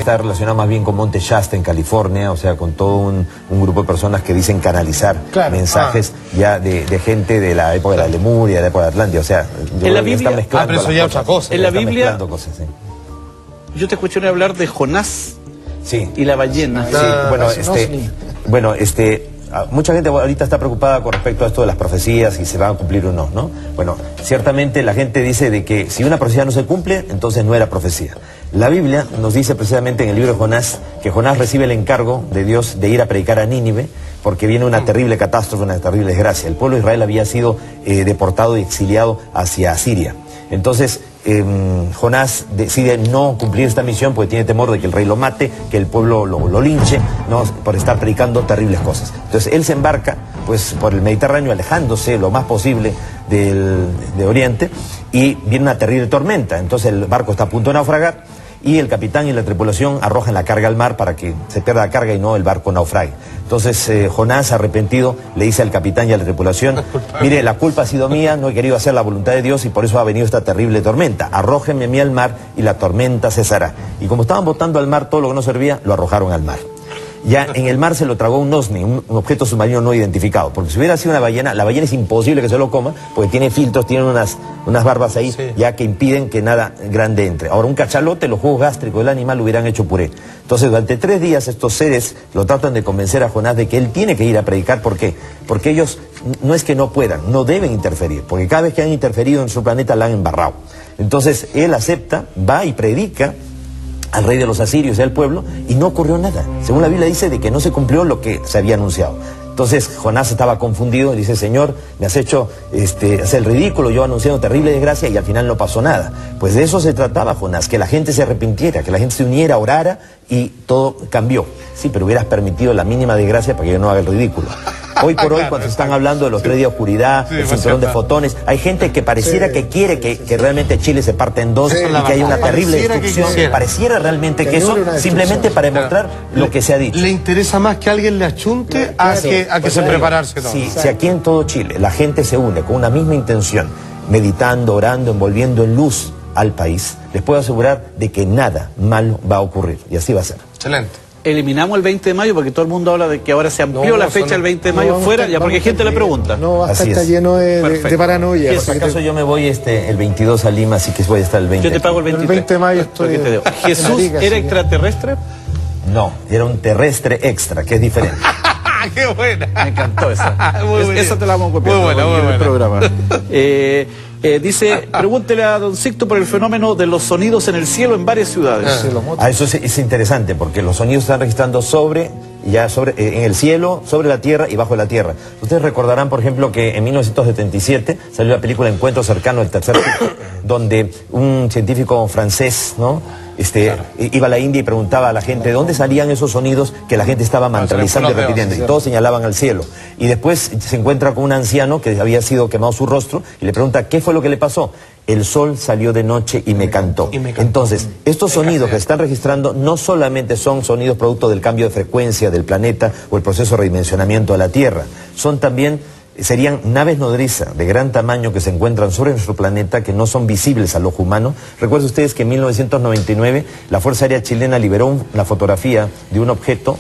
está relacionado más bien con Monte Shasta en California, o sea, con todo un grupo de personas que dicen canalizar mensajes ya de gente de la época de la Lemuria, de la época de Atlántida, o sea, en la Biblia, pero eso ya otra cosa. En la Biblia, cosas, sí. Yo te escuché hablar de Jonás y la ballena. Sí, mucha gente ahorita está preocupada con respecto a esto de las profecías, si se van a cumplir o no, ¿no? Bueno, ciertamente la gente dice de que si una profecía no se cumple, entonces no era profecía. La Biblia nos dice precisamente en el libro de Jonás que Jonás recibe el encargo de Dios de ir a predicar a Nínive porque viene una terrible catástrofe, una terrible desgracia. El pueblo de Israel había sido deportado y exiliado hacia Asiria. Entonces, Jonás decide no cumplir esta misión porque tiene temor de que el rey lo mate, que el pueblo lo linche, ¿no? Por estar predicando terribles cosas. Entonces él se embarca pues por el Mediterráneo, alejándose lo más posible de Oriente, y viene una terrible tormenta. Entonces el barco está a punto de naufragar y el capitán y la tripulación arrojan la carga al mar para que se pierda la carga y no el barco naufrague. Entonces Jonás, arrepentido, le dice al capitán y a la tripulación: mire, la culpa ha sido mía, no he querido hacer la voluntad de Dios y por eso ha venido esta terrible tormenta. Arrójenme a mí al mar y la tormenta cesará. Y como estaban botando al mar todo lo que no servía, lo arrojaron al mar. Ya en el mar se lo tragó un OSNI, un objeto submarino no identificado, porque si hubiera sido una ballena, la ballena es imposible que se lo coma, porque tiene filtros, tiene unas barbas ahí, ya que impiden que nada grande entre. Ahora, un cachalote, los jugos gástricos del animal lo hubieran hecho puré. Entonces, durante 3 días estos seres lo tratan de convencer a Jonás de que él tiene que ir a predicar. ¿Por qué? Porque ellos no es que no puedan, no deben interferir, porque cada vez que han interferido en su planeta la han embarrado. Entonces, él acepta, va y predica al rey de los asirios y al pueblo, y no ocurrió nada. Según la Biblia dice de que no se cumplió lo que se había anunciado. Entonces Jonás estaba confundido y dice: Señor, me has hecho hacer el ridículo, yo anunciando terrible desgracia y al final no pasó nada. Pues de eso se trataba, Jonás, que la gente se arrepintiera, que la gente se uniera, orara y todo cambió. Sí, pero hubieras permitido la mínima desgracia para que yo no haga el ridículo. Hoy por hoy, cuando se están hablando de los 3 días de oscuridad, el cinturón de fotones, hay gente que pareciera que quiere que realmente Chile se parte en dos y que hay una terrible destrucción. Pareciera realmente que eso, simplemente para demostrar lo que se ha dicho. ¿Le interesa más que alguien le achunte a que se prepararse todo? Si aquí en todo Chile la gente se une con una misma intención, meditando, orando, envolviendo en luz al país, les puedo asegurar de que nada malo va a ocurrir. Y así va a ser. Excelente. Eliminamos el 20 de mayo porque todo el mundo habla de que ahora se amplió la fecha del 20 de mayo fuera, ya porque gente le pregunta. No, hasta está lleno de paranoia. Por si acaso yo me voy el 22 a Lima, así que voy a estar el 20. Yo te pago el 23. El 20 de mayo estoy... ¿Jesús era extraterrestre? No, era un terrestre extra, que es diferente. ¡Qué buena! Me encantó esa. Esa te la vamos a copiar. Muy buena, muy buena. Programa. Dice, pregúntele a don Sixto por el fenómeno de los sonidos en el cielo en varias ciudades. Eso es interesante, porque los sonidos se están registrando en el cielo, sobre la tierra y bajo la tierra. Ustedes recordarán, por ejemplo, que en 1977 salió la película Encuentro cercano del tercer tipo, donde un científico francés, ¿no?, iba a la India y preguntaba a la gente de dónde salían esos sonidos que la gente estaba mentalizando y repitiendo, y todos señalaban al cielo. Y después se encuentra con un anciano que había sido quemado su rostro y le pregunta qué fue lo que le pasó. El sol salió de noche y me cantó. Entonces, estos sonidos que se están registrando no solamente son sonidos producto del cambio de frecuencia del planeta o el proceso de redimensionamiento de la Tierra, serían naves nodrizas de gran tamaño que se encuentran sobre nuestro planeta, que no son visibles al ojo humano. Recuerden ustedes que en 1999 la Fuerza Aérea Chilena liberó la fotografía de un objeto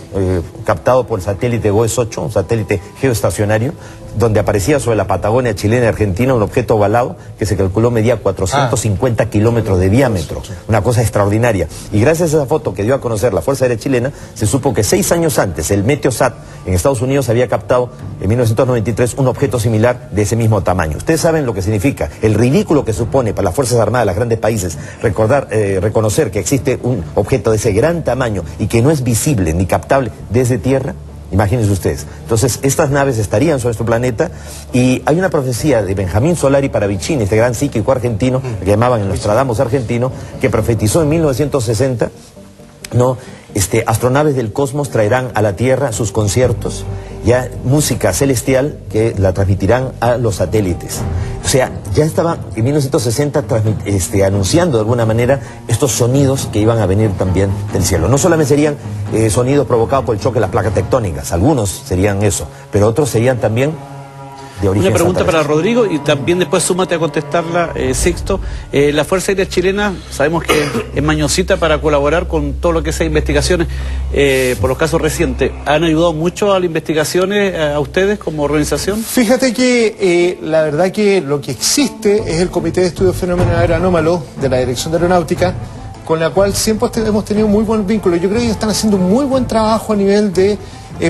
captado por el satélite GOES-8, un satélite geoestacionario, donde aparecía sobre la Patagonia chilena y argentina un objeto ovalado que se calculó medía 450 kilómetros de diámetro, una cosa extraordinaria. Y gracias a esa foto que dio a conocer la Fuerza Aérea Chilena, se supo que 6 años antes el Meteosat en Estados Unidos había captado en 1993 un objeto similar de ese mismo tamaño. Ustedes saben lo que significa, el ridículo que supone para las Fuerzas Armadas de los grandes países reconocer que existe un objeto de ese gran tamaño y que no es visible ni captable desde tierra. Imagínense ustedes. Entonces, estas naves estarían sobre nuestro planeta, y hay una profecía de Benjamín Solari Paravicini, este gran psíquico argentino, que llamaban el Nostradamus argentino, que profetizó en 1960, ¿no? Astronaves del cosmos traerán a la Tierra sus conciertos, ya música celestial que la transmitirán a los satélites. O sea, ya estaba en 1960 anunciando de alguna manera estos sonidos que iban a venir también del cielo. No solamente serían sonidos provocados por el choque de las placas tectónicas, algunos serían eso, pero otros serían también de origen Una pregunta para extraterrestre. Rodrigo y también después súmate a contestarla, Sixto. La Fuerza Aérea Chilena sabemos que es mañosita para colaborar con todo lo que sea investigaciones por los casos recientes. ¿Han ayudado mucho a las investigaciones a ustedes como organización? Fíjate que la verdad que lo que existe es el Comité de Estudios de Fenómenos Aeroanómalos de la Dirección de Aeronáutica, con la cual siempre hemos tenido muy buen vínculo. Yo creo que están haciendo un muy buen trabajo a nivel de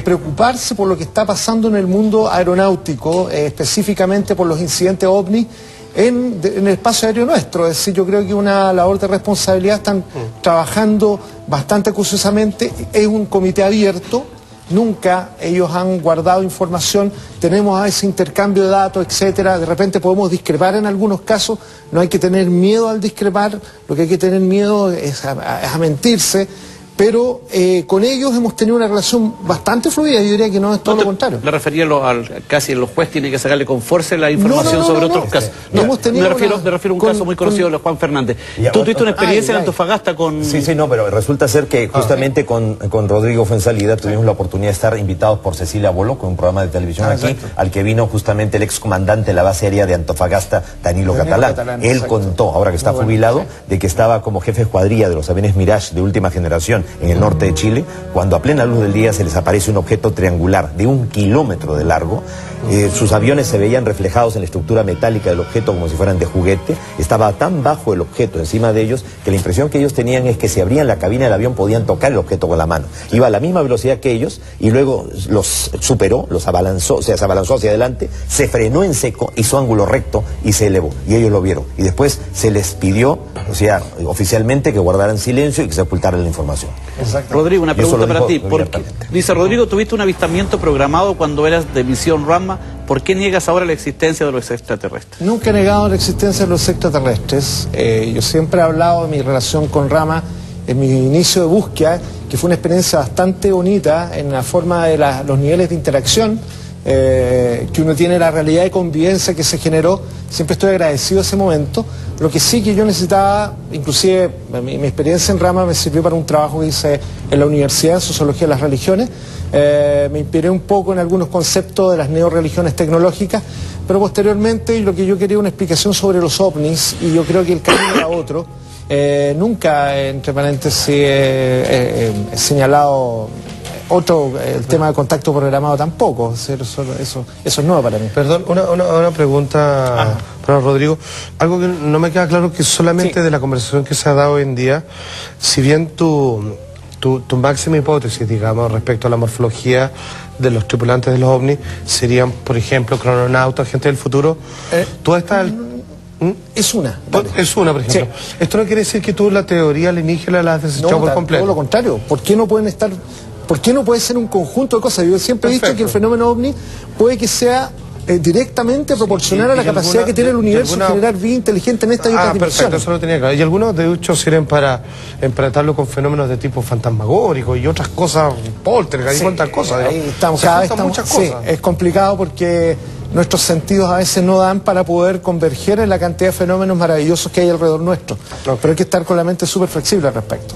preocuparse por lo que está pasando en el mundo aeronáutico, específicamente por los incidentes OVNI en el espacio aéreo nuestro. Es decir, yo creo que una labor de responsabilidad, están trabajando bastante acuciosamente. Es un comité abierto, nunca ellos han guardado información, tenemos a ese intercambio de datos, etcétera. De repente podemos discrepar en algunos casos, no hay que tener miedo al discrepar, lo que hay que tener miedo es a mentirse. Pero con ellos hemos tenido una relación bastante fluida, yo diría que no es todo lo contrario. Le refería casi los jueces tienen que sacarle con fuerza la información sobre otros casos. No, hemos tenido me refiero a un caso muy conocido de Juan Fernández. Tú tuviste una experiencia en Antofagasta con... Sí, no, pero resulta ser que justamente con Rodrigo Fuenzalida tuvimos la oportunidad de estar invitados por Cecilia Bolo con un programa de televisión aquí, exacto, al que vino justamente el excomandante de la base aérea de Antofagasta, Danilo Catalán. Él exacto, contó, ahora que está jubilado, de que estaba como jefe de escuadrilla de los aviones Mirage de última generación en el norte de Chile, cuando a plena luz del día se les aparece un objeto triangular de 1 kilómetro de largo. Sus aviones se veían reflejados en la estructura metálica del objeto como si fueran de juguete. Estaba tan bajo el objeto encima de ellos que la impresión que ellos tenían es que si abrían la cabina del avión podían tocar el objeto con la mano. Iba a la misma velocidad que ellos y luego los superó, los abalanzó, o sea, se abalanzó hacia adelante, se frenó en seco, hizo ángulo recto y se elevó. Y ellos lo vieron. Y después se les pidió, o sea, oficialmente que guardaran silencio y que se ocultara la información. Exacto. Rodrigo, una pregunta para ti. Dice Rodrigo, tuviste un avistamiento programado cuando eras de misión Rama. ¿Por qué niegas ahora la existencia de los extraterrestres? Nunca he negado la existencia de los extraterrestres. Yo siempre he hablado de mi relación con Rama en mi inicio de búsqueda, que fue una experiencia bastante bonita en la forma de los niveles de interacción que uno tiene, la realidad de convivencia que se generó. Siempre estoy agradecido de ese momento. Lo que sí que yo necesitaba, inclusive mi experiencia en Rama me sirvió para un trabajo que hice en la universidad en Sociología de las Religiones. Me inspiré un poco en algunos conceptos de las neorreligiones tecnológicas, pero posteriormente lo que yo quería una explicación sobre los ovnis, y yo creo que el camino era otro. Nunca, entre paréntesis, he señalado el tema de contacto programado tampoco. Eso es nuevo para mí. Perdón, una pregunta para Rodrigo. Algo que no me queda claro, que solamente de la conversación que se ha dado hoy en día, si bien tu máxima hipótesis, digamos, respecto a la morfología de los tripulantes de los ovnis serían, por ejemplo, crononautas, gente del futuro, tú estás... Es una. Es una, por ejemplo. Sí. Esto no quiere decir que tú la teoría alienígena la has desechado por completo. Todo lo contrario. ¿Por qué no pueden estar... ¿Por qué no puede ser un conjunto de cosas? Yo siempre he dicho que el fenómeno ovni puede que sea directamente proporcional a la capacidad que tiene el universo de generar vida inteligente en esta y otras dimensiones. Perfecto, eso lo tenía claro. Y algunos, de hecho, sirven para emparentarlo con fenómenos de tipo fantasmagórico y otras cosas, poltergeist, y cuantas cosas. Ahí estamos, cada vez estamos, muchas cosas. Es complicado porque nuestros sentidos a veces no dan para poder converger en la cantidad de fenómenos maravillosos que hay alrededor nuestro. Pero hay que estar con la mente súper flexible al respecto.